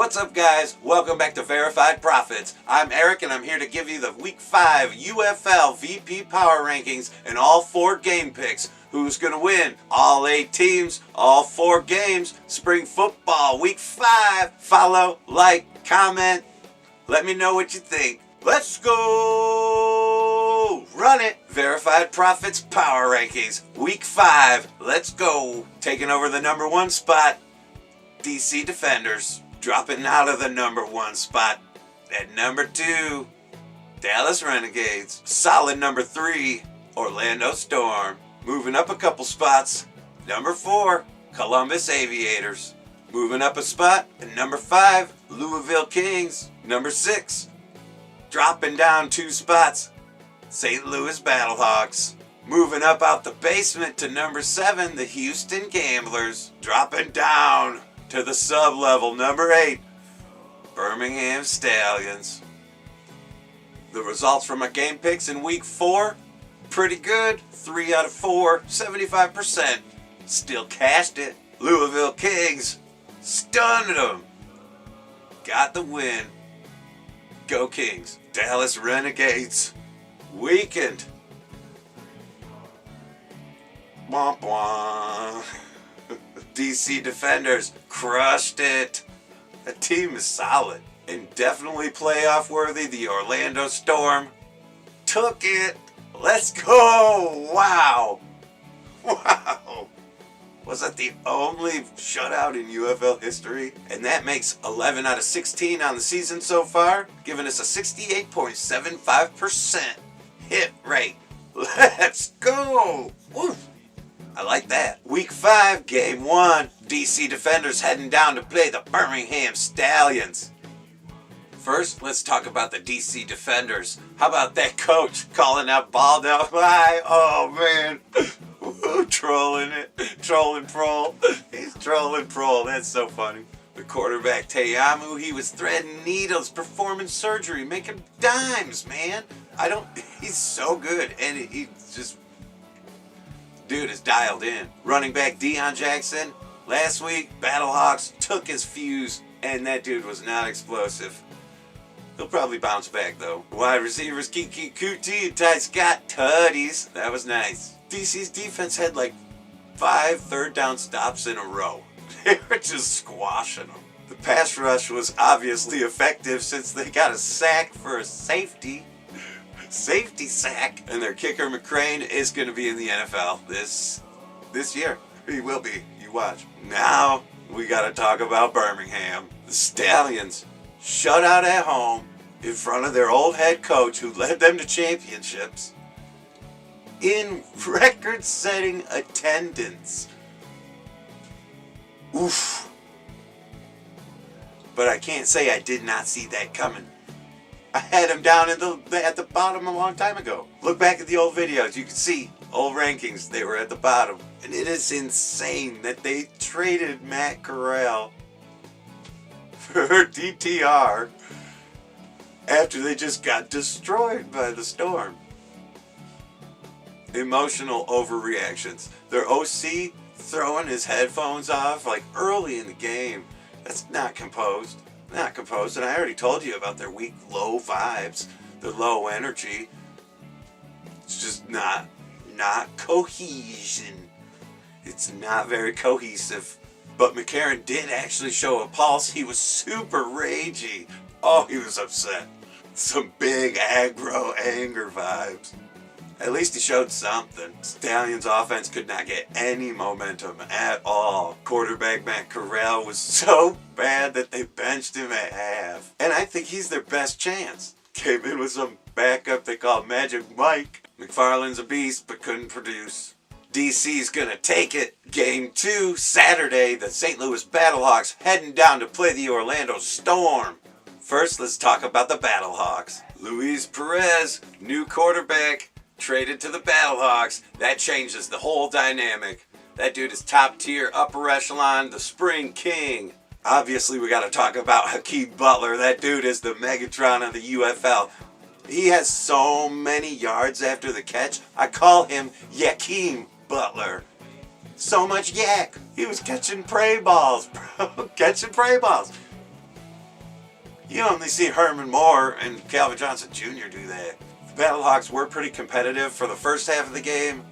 What's up, guys? Welcome back to Verified Profits. I'm Eric, and I'm here to give you the Week 5 UFL VP Power Rankings and all 4 game picks. Who's going to win? All 8 teams, all 4 games, spring football, Week 5. Follow, like, comment. Let me know what you think. Let's go! Run it! Verified Profits Power Rankings, Week 5. Let's go! Taking over the number 1 spot, DC Defenders. Dropping out of the number 1 spot at number 2, Dallas Renegades. Solid number 3, Orlando Storm. Moving up a couple spots, number 4, Columbus Aviators. Moving up a spot at number 5, Louisville Kings. Number 6, dropping down 2 spots, St. Louis Battlehawks. Moving up out the basement to number 7, the Houston Gamblers. Dropping down to the sub-level, number 8, Birmingham Stallions. The results from my game picks in week 4, pretty good. 3 out of 4, 75%. Still cashed it. Louisville Kings stunned them. Got the win. Go Kings. Dallas Renegades weakened. Womp womp. DC Defenders crushed it. The team is solid and definitely playoff worthy. The Orlando Storm took it. Let's go. Wow. Was that the only shutout in UFL history? And that makes 11 out of 16 on the season so far, giving us a 68.75% hit rate. Let's go. Woo. I like that. Week 5, Game 1. DC Defenders heading down to play the Birmingham Stallions. First, let's talk about the DC Defenders. How about that coach calling out ball down high? Oh, man. Trolling it. Trolling Prol. He's trolling Prol. That's so funny. The quarterback, Teyamu, he was threading needles, performing surgery, making dimes, man. He's so good. And he's just... dude is dialed in. Running back Deion Jackson, last week, Battlehawks took his fuse, and that dude was not explosive. He'll probably bounce back, though. Wide receivers Keke Chism and Ty Scott, tutties. That was nice. DC's defense had like 5 third down stops in a row. They were just squashing them. The pass rush was obviously effective since they got a sack for a safety sack, and their kicker McCrane is going to be in the NFL this year. He will be. You watch. Now we got to talk about Birmingham. The Stallions shut out at home in front of their old head coach who led them to championships in record-setting attendance. Oof. But I can't say I did not see that coming. I had him down at the bottom a long time ago. Look back at the old videos. You can see old rankings. They were at the bottom. And it is insane that they traded Matt Corral for DTR after they just got destroyed by the Storm. Emotional overreactions. Their OC throwing his headphones off like early in the game. That's not composed. Not composed, and I already told you about their weak, low vibes, their low energy. It's just not cohesion. It's not very cohesive. But McCarron did actually show a pulse. He was super ragey. Oh, he was upset. Some big aggro anger vibes. At least he showed something. Stallions offense could not get any momentum at all. Quarterback Matt Corral was so bad that they benched him at half. And I think he's their best chance. Came in with some backup they call Magic Mike. McFarland's a beast but couldn't produce. DC's gonna take it. Game 2, Saturday, the St. Louis Battlehawks heading down to play the Orlando Storm. First, let's talk about the Battlehawks. Luis Perez, new quarterback, traded to the Battlehawks. That changes the whole dynamic. That dude is top tier, upper echelon, the spring king. Obviously, we got to talk about Hakeem Butler. That dude is the Megatron of the UFL. He has so many yards after the catch. I call him Yakeem Butler. So much yak. He was catching prey balls, bro. Catching prey balls. You only see Herman Moore and Calvin Johnson Jr. do that. The Battlehawks were pretty competitive for the first half of the game,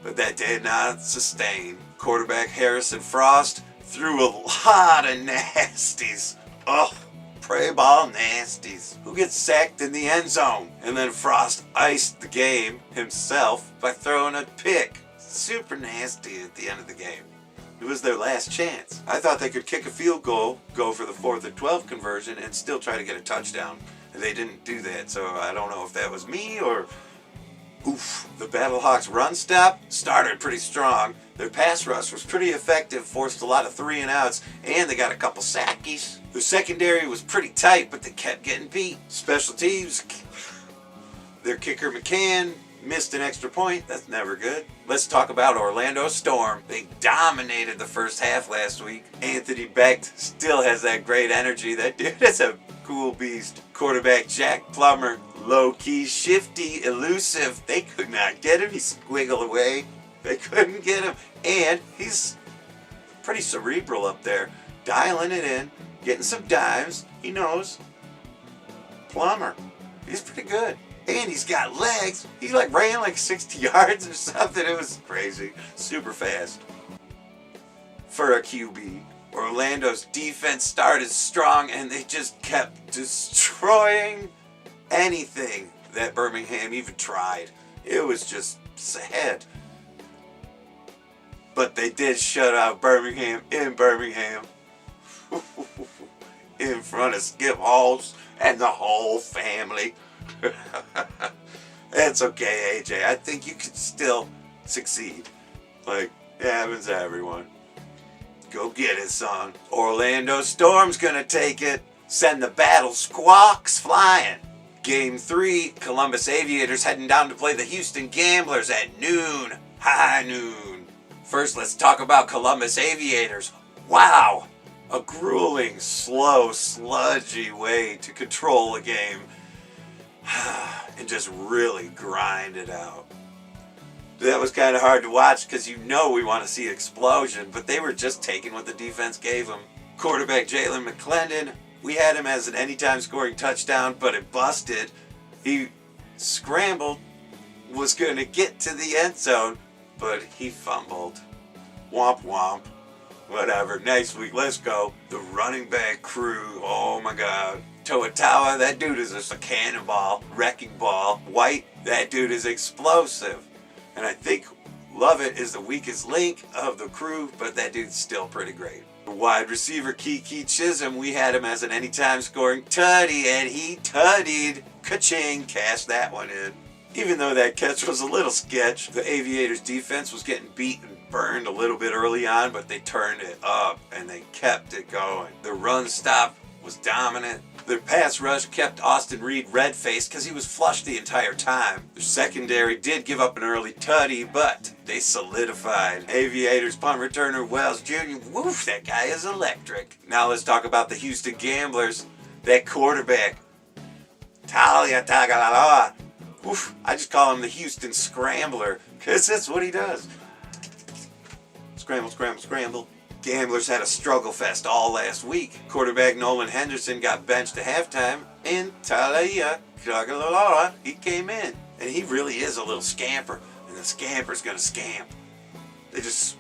but that did not sustain. Quarterback Harrison Frost threw a lot of nasties. Oh, prey ball nasties. Who gets sacked in the end zone? And then Frost iced the game himself by throwing a pick. Super nasty at the end of the game. It was their last chance. I thought they could kick a field goal, go for the 4th and 12 conversion, and still try to get a touchdown. And they didn't do that, so I don't know if that was me or... Oof. The Battlehawks run stop started pretty strong. Their pass rush was pretty effective, forced a lot of 3 and outs, and they got a couple sackies. Their secondary was pretty tight, but they kept getting beat. Special teams, their kicker McCann missed an extra point. That's never good. Let's talk about Orlando Storm. They dominated the first half last week. Anthony Becht still has that great energy. That dude is a cool beast. Quarterback Jack Plummer, low-key, shifty, elusive. They could not get him. He squiggled away. They couldn't get him. And he's pretty cerebral up there, dialing it in, getting some dimes. He knows. Plummer. He's pretty good. And he's got legs. He ran like 60 yards or something. It was crazy. Super fast. For a QB. Orlando's defense started strong and they just kept destroying anything that Birmingham even tried. It was just sad. But they did shut out Birmingham in Birmingham. In front of Skip Halls and the whole family. It's okay, AJ. I think you can still succeed. It happens to everyone. Go get it, son. Orlando Storm's gonna take it. Send the battle squawks flying. Game 3, Columbus Aviators heading down to play the Houston Gamblers at noon. High noon. First, let's talk about Columbus Aviators. Wow! A grueling, slow, sludgy way to control a game. And just really grind it out. That was kind of hard to watch because we want to see explosion, but they were just taking what the defense gave them. Quarterback Jalen McClendon, we had him as an anytime scoring touchdown, but it busted. He scrambled, was going to get to the end zone, but he fumbled. Womp womp. Whatever. Next week, let's go. The running back crew. Oh my God. Toatawa, that dude is just a cannonball, wrecking ball. White, that dude is explosive. And I think Lovett is the weakest link of the crew, but that dude's still pretty great. The wide receiver Keke Chism, we had him as an anytime scoring tutty, and he tuttied. Ka-ching, cashed that one in. Even though that catch was a little sketch, the Aviators defense was getting beat and burned a little bit early on, but they turned it up and they kept it going. The run stop was dominant. Their pass rush kept Austin Reed red-faced because he was flushed the entire time. Their secondary did give up an early tutty, but they solidified. Aviators punt returner Wells Jr., woof, that guy is electric. Now let's talk about the Houston Gamblers. That quarterback, Talia Tagalaloa. Oof, I just call him the Houston Scrambler because that's what he does. Scramble, scramble, scramble. Gamblers had a struggle fest all last week. Quarterback Nolan Henderson got benched at halftime, and Talia Tagalaloa, he came in. And he really is a little scamper, and the scamper's gonna scamp. They just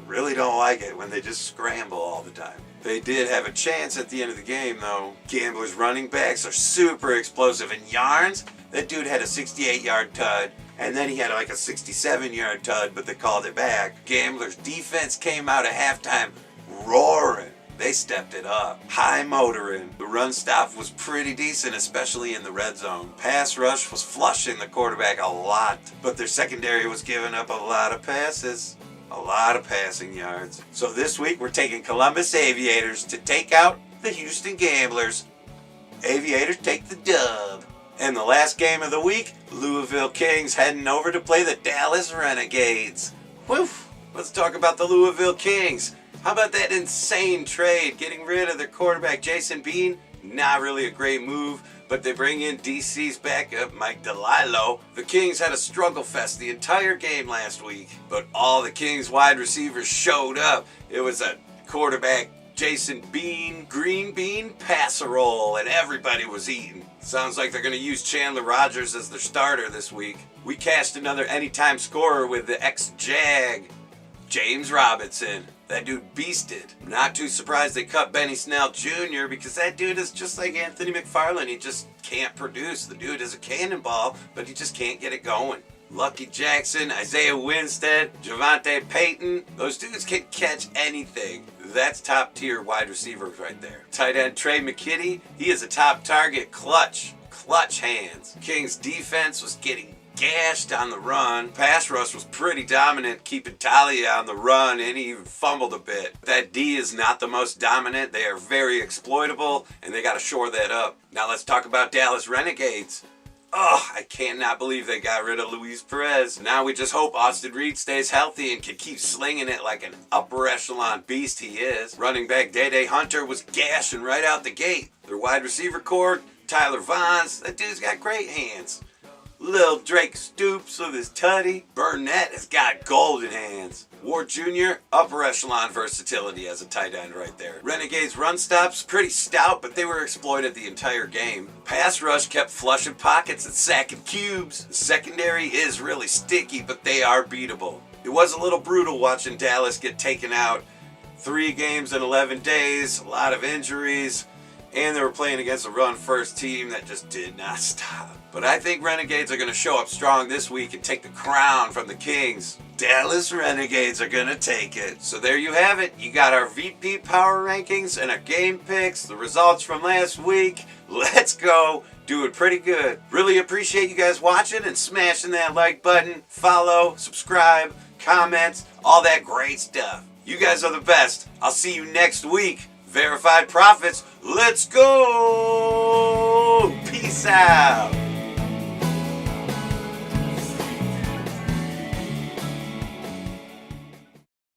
really don't like it when they just scramble all the time. They did have a chance at the end of the game, though. Gamblers' running backs are super explosive. And Yarns, that dude had a 68-yard tud, and then he had like a 67-yard tud, but they called it back. Gamblers' defense came out at halftime roaring. They stepped it up. High motoring. The run stop was pretty decent, especially in the red zone. Pass rush was flushing the quarterback a lot, but their secondary was giving up a lot of passes. A lot of passing yards. So this week we're taking Columbus Aviators to take out the Houston Gamblers. Aviators take the dub. And the last game of the week, Louisville Kings heading over to play the Dallas Renegades. Woof! Let's talk about the Louisville Kings. How about that insane trade? Getting rid of their quarterback Jason Bean? Not really a great move. But they bring in DC's backup, Mike DeLillo. The Kings had a struggle fest the entire game last week, but all the Kings wide receivers showed up. It was a quarterback Jason Bean, green bean casserole, and everybody was eating. Sounds like they're going to use Chandler Rogers as their starter this week. We cashed another anytime scorer with the ex-Jag, James Robinson. That dude beasted. Not too surprised they cut Benny Snell Jr. because that dude is just like Anthony McFarland. He just can't produce. The dude is a cannonball, but he just can't get it going. Lucky Jackson, Isaiah Winstead, Javante Payton. Those dudes can catch anything. That's top tier wide receivers right there. Tight end Trey McKitty, he is a top target. Clutch hands. Kings defense was getting gashed on the run. Pass rush was pretty dominant, keeping Talia on the run, and he even fumbled a bit. That D is not the most dominant. They are very exploitable, and they got to shore that up. Now let's talk about Dallas Renegades. Oh, I cannot believe they got rid of Luis Perez. Now we just hope Austin Reed stays healthy and can keep slinging it like an upper echelon beast he is. Running back Day Hunter was gashing right out the gate. Their wide receiver core, Tyler Vaughns, that dude's got great hands. Lil Drake Stoops with his tutty. Burnett has got golden hands. Ward Jr., upper echelon versatility as a tight end right there. Renegades run stops, pretty stout, but they were exploited the entire game. Pass rush kept flushing pockets and sacking cubes. The secondary is really sticky, but they are beatable. It was a little brutal watching Dallas get taken out. 3 games in 11 days, a lot of injuries, and they were playing against a run-first team that just did not stop. But I think Renegades are going to show up strong this week and take the crown from the Kings. Dallas Renegades are going to take it. So there you have it. You got our VP power rankings and our game picks, the results from last week. Let's go. Doing pretty good. Really appreciate you guys watching and smashing that like button. Follow, subscribe, comments, all that great stuff. You guys are the best. I'll see you next week. Verified Profits. Let's go. Peace out.